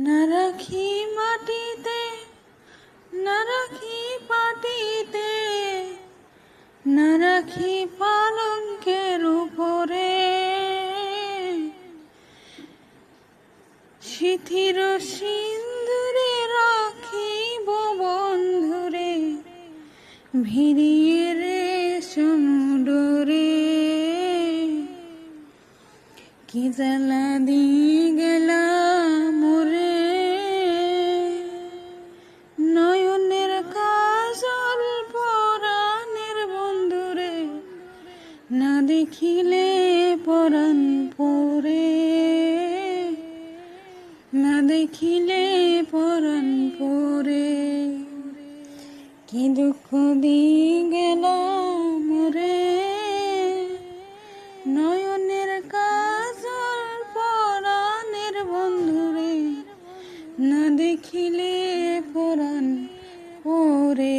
না রাখি মাটিতে, না রাখি পাটিতে, না রাখি পালঙ্কের উপরে, শিথির সিন্দুরে রাখিব বন্ধুরে, ভিড়িয়ে রেশম ডোরে। কি জ্বালা দিয়ে গেলাম মোরে, নয়নের কাজল পরাণের বন্ধুরে, না দেখিলে পরাণ পরে, না দেখিলে পরাণ পরে। কি দুঃখ দিয়ে গেলাম মোরে, নয়নের কাজল পরাণের বন্ধুরে, না দেখিলে পরাণ পরে।